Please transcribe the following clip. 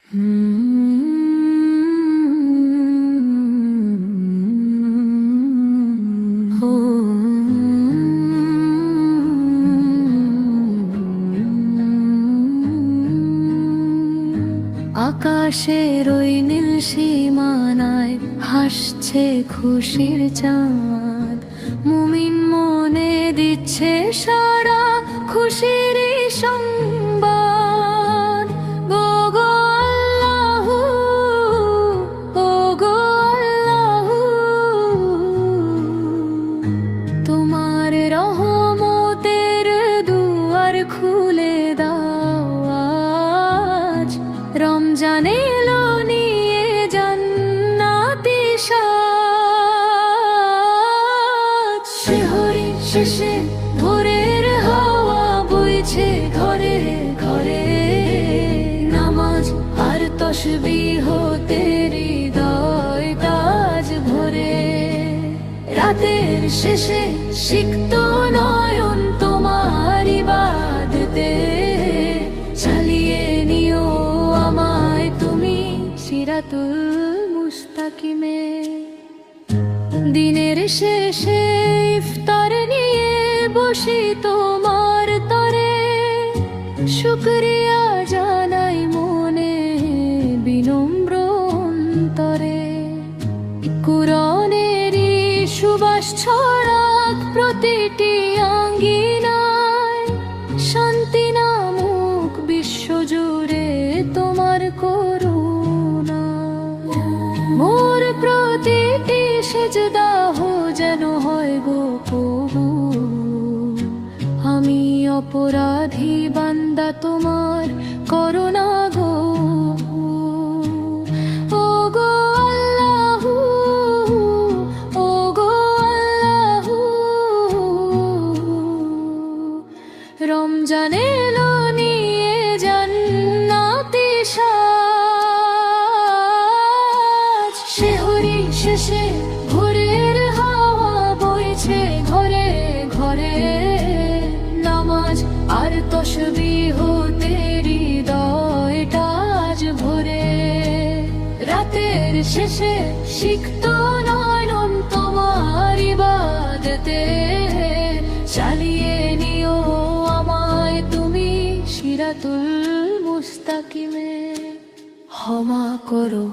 আকাশের ওই নীল সীমানায় হাসছে খুশির চাঁদ, মুমিন মনে দিচ্ছে সারা খুশির সংবাদ। ওগো আল্লাহু, ওগো আল্লাহু, তোমার রহমতের দুয়ার খুলে দাও আজ। রমজান এলো নিয়ে জান্নাতি সাজ, শিহরি শেষে ভোরের হাওয়া বইছে ঘরে ঘরে, নামাজ আর তাসবিহ তেরি হৃদয় তাজ ভরে। রাতের শেষে সিক্ত নয়ন তোমার ইবাদতে, চালিয়ে নিও আমায় তুমি সিরাতুল মুস্তাকিমে। দিনের শেষে ইফতার নিয়ে বসি তোমার তরে, শুকরিয়া জানাই মনে বিনম্র অন্তরে। কুরআনেরই সুবাস ছড়াক প্রতিটি আঙ্গিনায়, শান্তি নামুক বিশ্বজুড়ে তোমার করুণা। মোর প্রতিটি সেজদা যেন হয় গো কবুল, আমি অপরাধী বান্দা তোমার করুণা গো। ওগো আল্লাহু, ওগো আল্লাহু, রমজান এলো নিয়ে জান্নাতি সাজ, শিহরি শেষে ভোরের হাওয়া বইছে ঘরে ঘরে, নামাজ আর তাসবিহ তেরি হৃদয় তাজ ভরে। রাতের শেষে সিক্ত নয়ন তোমার ইবাদতে, চালিয়ে নিও আমায় তুমি সিরাতুল মুস্তাকিমে। ক্ষমা করো